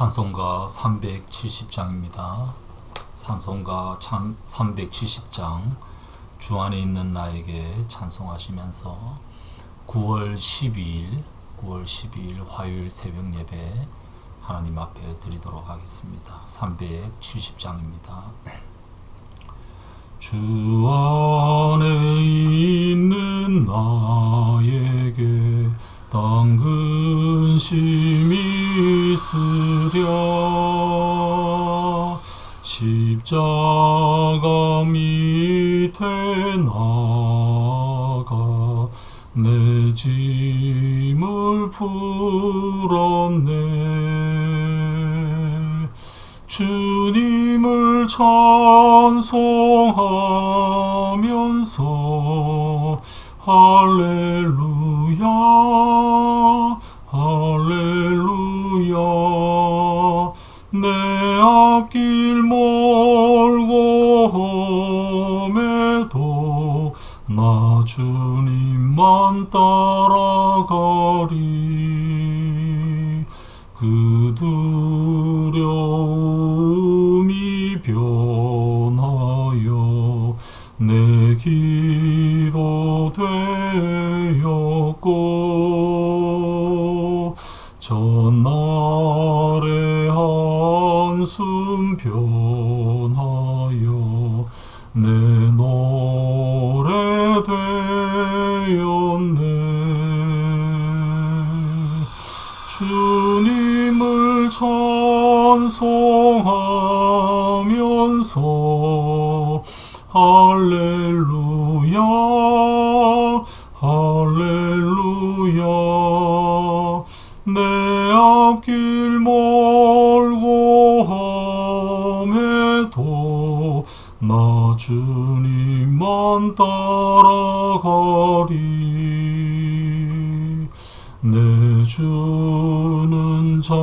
찬송가 370장입니다. 찬송가 370장 주 안에 있는 나에게 찬송하시면서 9월 12일 화요일 새벽 예배 하나님 앞에 드리도록 하겠습니다. 370장입니다. 주 안에 있는 나에게 땅 근심이 있으랴 십자가 밑에 나가 내 짐을 풀었네. 주님을 찬송하면서 할렐루야 할렐루야 내 앞길 멀고 험해도 나 주님만 따라가리. 그 두려움이 변하여 내 기도 되었고 전날의 한숨 변하여 내 노래 되었네. 주님을 찬송하면서 할렐루야 할렐루야 내 앞길 멀고 험해도 나 주님만 따라가리. 내 주는 자비하셔서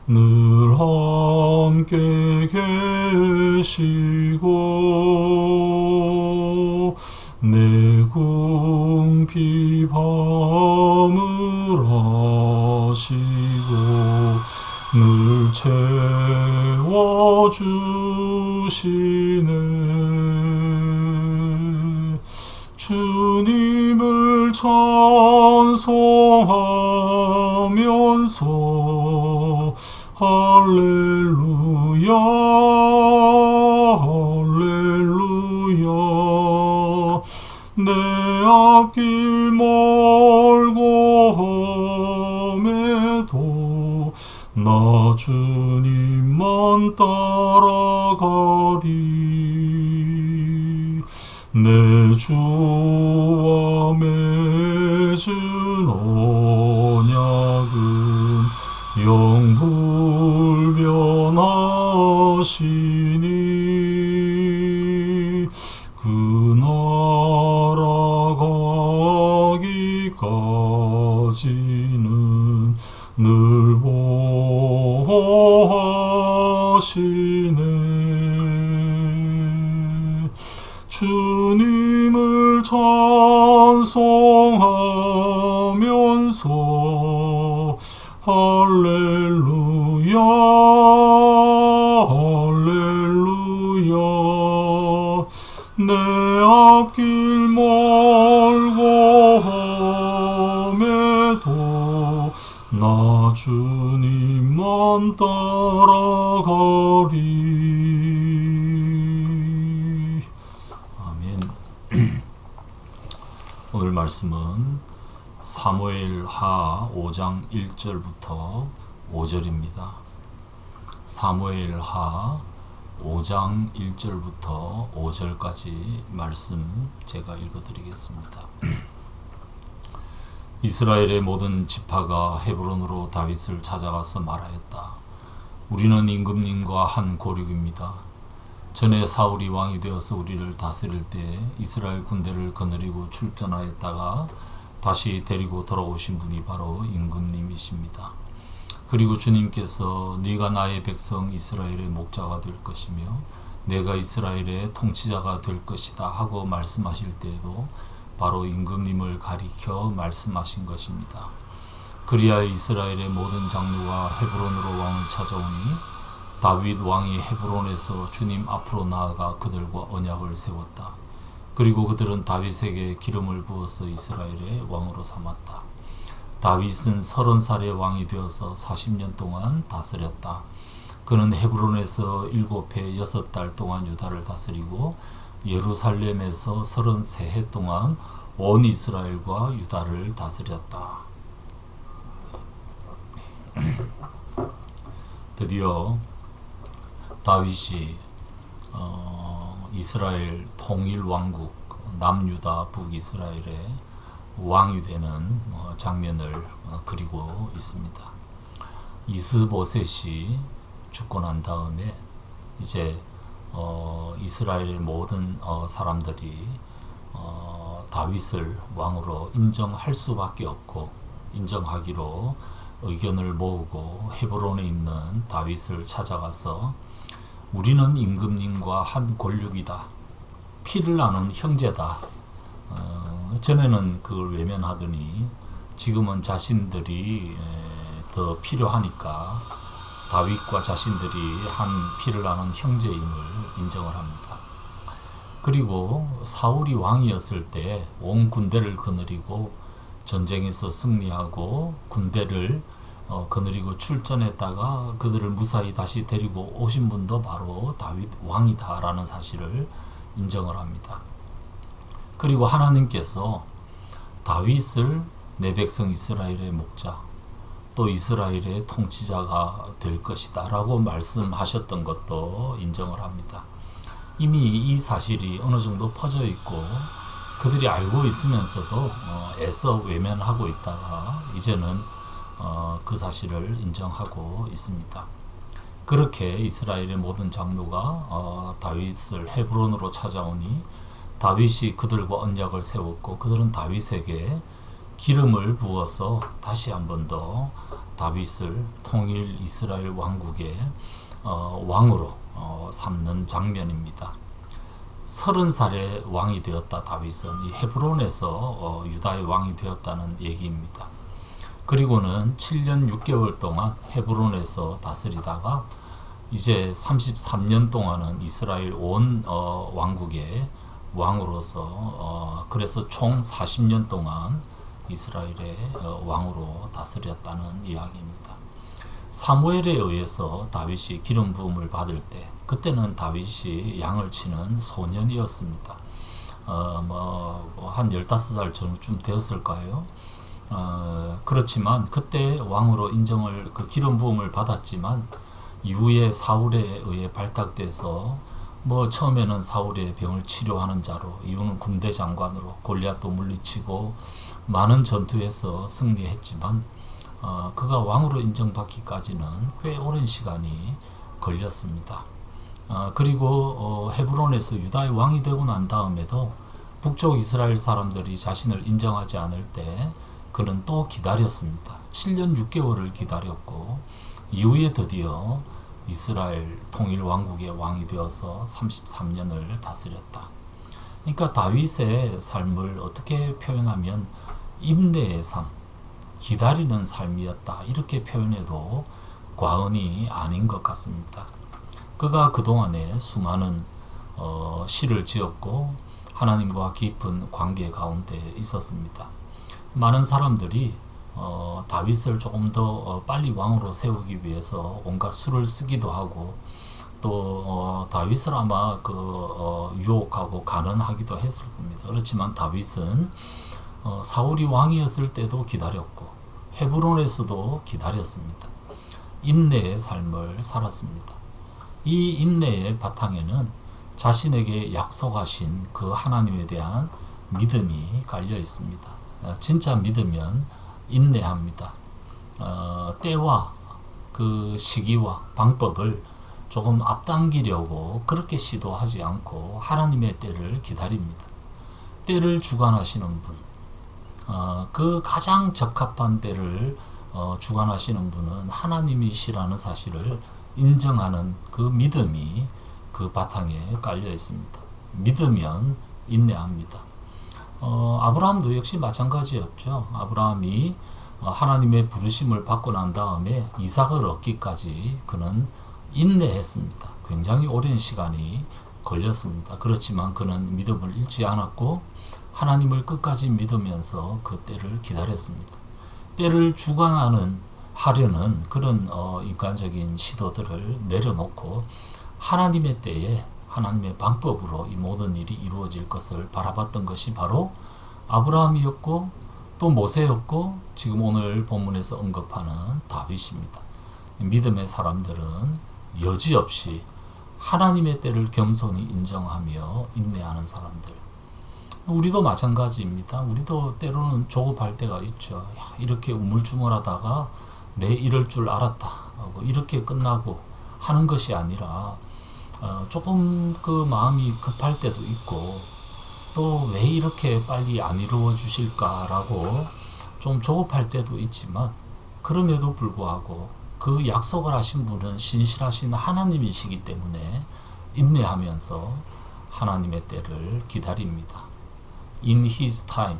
늘 함께 계시고 내 궁핍함을 아시고 늘 채워주시네. 주님을 찬송하면서 할렐루야 할렐루야 내 앞길 멀고 험해도 나 주님만 따라가리. 내 주와 맺은 언약은 영불변하시니 그 나라 가기까지는 늘 보호하시네. 주님을 찬송하면서 할렐루야 할렐루야 내 앞길 멀고 험해도 나 주님만 따라가리. 아멘. 오늘 말씀은 사무엘하 5장 1절부터 5절입니다. 사무엘하 5장 1절부터 5절까지 말씀 제가 읽어드리겠습니다. 이스라엘의 모든 지파가 헤브론으로 다윗을 찾아가서 말하였다. 우리는 임금님과 한 고륙입니다. 전에 사울이 왕이 되어서 우리를 다스릴 때 이스라엘 군대를 거느리고 출전하였다가 다시 데리고 돌아오신 분이 바로 임금님이십니다. 그리고 주님께서 네가 나의 백성 이스라엘의 목자가 될 것이며 내가 이스라엘의 통치자가 될 것이다 하고 말씀하실 때에도 바로 임금님을 가리켜 말씀하신 것입니다. 그리하여 이스라엘의 모든 장로가 헤브론으로 왕을 찾아오니 다윗 왕이 헤브론에서 주님 앞으로 나아가 그들과 언약을 세웠다. 그리고 그들은 다윗에게 기름을 부어서 이스라엘의 왕으로 삼았다. 다윗은 30살의 왕이 되어서 40년 동안 다스렸다. 그는 헤브론에서 7해 6달 동안 유다를 다스리고 예루살렘에서 33해 동안 온 이스라엘과 유다를 다스렸다. 드디어 다윗이 이스라엘 통일 왕국 남유다 북이스라엘의 왕이 되는 장면을 그리고 있습니다. 이스보셋이 죽고 난 다음에 이제 이스라엘의 모든 사람들이 다윗을 왕으로 인정할 수밖에 없고 인정하기로 의견을 모으고 헤브론에 있는 다윗을 찾아가서 우리는 임금님과 한 골육이다. 피를 나눈 형제다. 전에는 그걸 외면하더니 지금은 자신들이 더 필요하니까 다윗과 자신들이 한 피를 나눈 형제임을 인정을 합니다. 그리고 사울이 왕이었을 때 온 군대를 거느리고 전쟁에서 승리하고 군대를 거느리고 출전했다가 그들을 무사히 다시 데리고 오신 분도 바로 다윗 왕이다라는 사실을 인정을 합니다. 그리고 하나님께서 다윗을 내 백성 이스라엘의 목자 또 이스라엘의 통치자가 될 것이다 라고 말씀하셨던 것도 인정을 합니다. 이미 이 사실이 어느 정도 퍼져 있고 그들이 알고 있으면서도 애써 외면하고 있다가 이제는 그 사실을 인정하고 있습니다. 그렇게 이스라엘의 모든 장로가 다윗을 헤브론으로 찾아오니 다윗이 그들과 언약을 세웠고 그들은 다윗에게 기름을 부어서 다시 한 번 더 다윗을 통일 이스라엘 왕국의 왕으로 삼는 장면입니다. 30살의 왕이 되었다. 다윗은 이 헤브론에서 유다의 왕이 되었다는 얘기입니다. 그리고는 7년 6개월 동안 헤브론에서 다스리다가 이제 33년 동안은 이스라엘 온 왕국의 왕으로서 그래서 총 40년 동안 이스라엘의 왕으로 다스렸다는 이야기입니다. 사무엘에 의해서 다윗이 기름 부음을 받을 때 그때는 다윗이 양을 치는 소년이었습니다. 한 15살 전후쯤 되었을까요? 그렇지만 그때 왕으로 인정을 기름 부음을 받았지만 이후에 사울에 의해 발탁돼서 처음에는 사울의 병을 치료하는 자로 이후는 군대 장관으로 골리앗도 물리치고 많은 전투에서 승리했지만 그가 왕으로 인정받기까지는 꽤 오랜 시간이 걸렸습니다. 그리고 헤브론에서 유다의 왕이 되고 난 다음에도 북쪽 이스라엘 사람들이 자신을 인정하지 않을 때 그는 또 기다렸습니다. 7년 6개월을 기다렸고 이후에 드디어 이스라엘 통일 왕국의 왕이 되어서 33년을 다스렸다. 그러니까 다윗의 삶을 어떻게 표현하면 인내의 삶, 기다리는 삶이었다. 이렇게 표현해도 과언이 아닌 것 같습니다. 그가 그동안에 수많은 시를 지었고 하나님과 깊은 관계 가운데 있었습니다. 많은 사람들이 다윗을 조금 더 빨리 왕으로 세우기 위해서 온갖 수를 쓰기도 하고 또 다윗을 아마 유혹하고 간언하기도 했을 겁니다. 그렇지만 다윗은 사울이 왕이었을 때도 기다렸고 헤브론에서도 기다렸습니다. 인내의 삶을 살았습니다. 이 인내의 바탕에는 자신에게 약속하신 그 하나님에 대한 믿음이 깔려 있습니다. 진짜 믿으면 인내합니다. 때와 그 시기와 방법을 조금 앞당기려고 그렇게 시도하지 않고 하나님의 때를 기다립니다. 때를 주관하시는 분, 그 가장 적합한 때를 주관하시는 분은 하나님이시라는 사실을 인정하는 그 믿음이 그 바탕에 깔려 있습니다. 믿으면 인내합니다. 아브라함도 역시 마찬가지였죠. 아브라함이 하나님의 부르심을 받고 난 다음에 이삭을 얻기까지 그는 인내했습니다. 굉장히 오랜 시간이 걸렸습니다. 그렇지만 그는 믿음을 잃지 않았고 하나님을 끝까지 믿으면서 그 때를 기다렸습니다. 때를 하려는 그런 인간적인 시도들을 내려놓고 하나님의 때에 하나님의 방법으로 이 모든 일이 이루어질 것을 바라봤던 것이 바로 아브라함이었고 또 모세였고 지금 오늘 본문에서 언급하는 다윗입니다. 믿음의 사람들은 여지없이 하나님의 때를 겸손히 인정하며 인내하는 사람들. 우리도 마찬가지입니다. 우리도 때로는 조급할 때가 있죠. 이렇게 우물쭈물하다가 내 이럴 줄 알았다 하고 이렇게 끝나고 하는 것이 아니라 조금 그 마음이 급할 때도 있고 또 왜 이렇게 빨리 안 이루어 주실까라고 좀 조급할 때도 있지만 그럼에도 불구하고 그 약속을 하신 분은 신실하신 하나님이시기 때문에 인내하면서 하나님의 때를 기다립니다. In His time,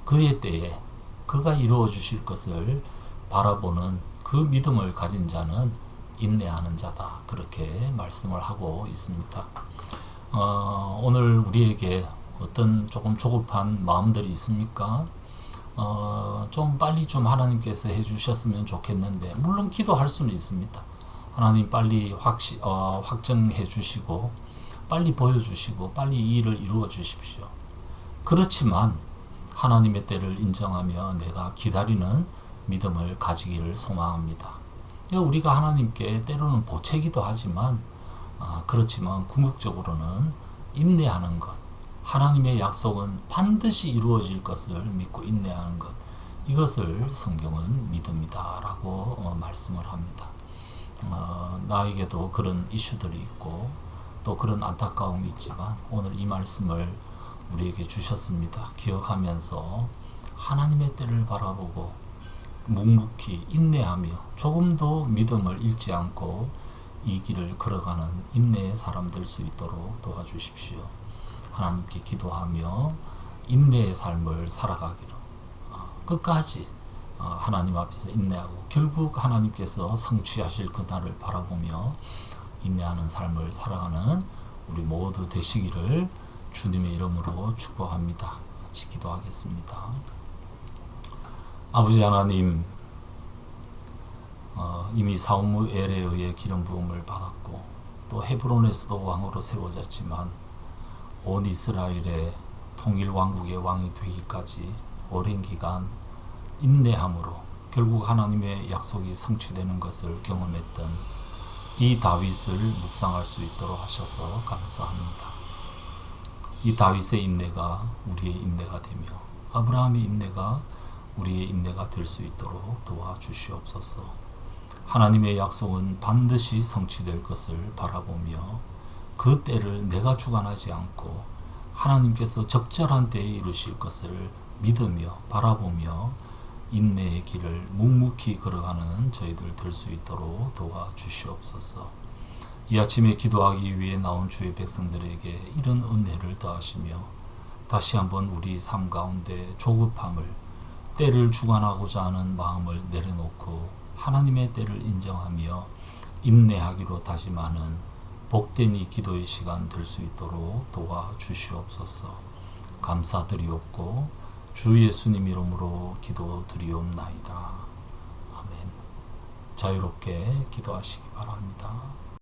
그의 때에 그가 이루어 주실 것을 바라보는 그 믿음을 가진 자는 인내하는 자다. 그렇게 말씀을 하고 있습니다. 오늘 우리에게 어떤 조금 조급한 마음들이 있습니까? 좀 빨리 좀 하나님께서 해주셨으면 좋겠는데, 물론 기도할 수는 있습니다. 하나님 빨리 확정해 주시고 빨리 보여주시고 빨리 이 일을 이루어 주십시오. 그렇지만 하나님의 때를 인정하며 내가 기다리는 믿음을 가지기를 소망합니다. 우리가 하나님께 때로는 보채기도 하지만 그렇지만 궁극적으로는 인내하는 것, 하나님의 약속은 반드시 이루어질 것을 믿고 인내하는 것, 이것을 성경은 믿음이다 라고 말씀을 합니다. 나에게도 그런 이슈들이 있고 또 그런 안타까움이 있지만 오늘 이 말씀을 우리에게 주셨습니다. 기억하면서 하나님의 때를 바라보고 묵묵히 인내하며 조금도 믿음을 잃지 않고 이 길을 걸어가는 인내의 사람 될 수 있도록 도와주십시오. 하나님께 기도하며 인내의 삶을 살아가기로 끝까지 하나님 앞에서 인내하고 결국 하나님께서 성취하실 그날을 바라보며 인내하는 삶을 살아가는 우리 모두 되시기를 주님의 이름으로 축복합니다. 같이 기도하겠습니다. 아버지 하나님, 이미 사무엘에 의해 기름 부음을 받았고 또 헤브론에서도 왕으로 세워졌지만 온 이스라엘의 통일 왕국의 왕이 되기까지 오랜 기간 인내함으로 결국 하나님의 약속이 성취되는 것을 경험했던 이 다윗을 묵상할 수 있도록 하셔서 감사합니다. 이 다윗의 인내가 우리의 인내가 되며 아브라함의 인내가 우리의 인내가 될 수 있도록 도와주시옵소서. 하나님의 약속은 반드시 성취될 것을 바라보며 그 때를 내가 주관하지 않고 하나님께서 적절한 때에 이루실 것을 믿으며 바라보며 인내의 길을 묵묵히 걸어가는 저희들 될 수 있도록 도와주시옵소서. 이 아침에 기도하기 위해 나온 주의 백성들에게 이런 은혜를 더하시며 다시 한번 우리 삶 가운데 조급함을, 때를 주관하고자 하는 마음을 내려놓고 하나님의 때를 인정하며 인내하기로 다짐하는 복된 이 기도의 시간 될 수 있도록 도와주시옵소서. 감사드리옵고 주 예수님 이름으로 기도드리옵나이다. 아멘. 자유롭게 기도하시기 바랍니다.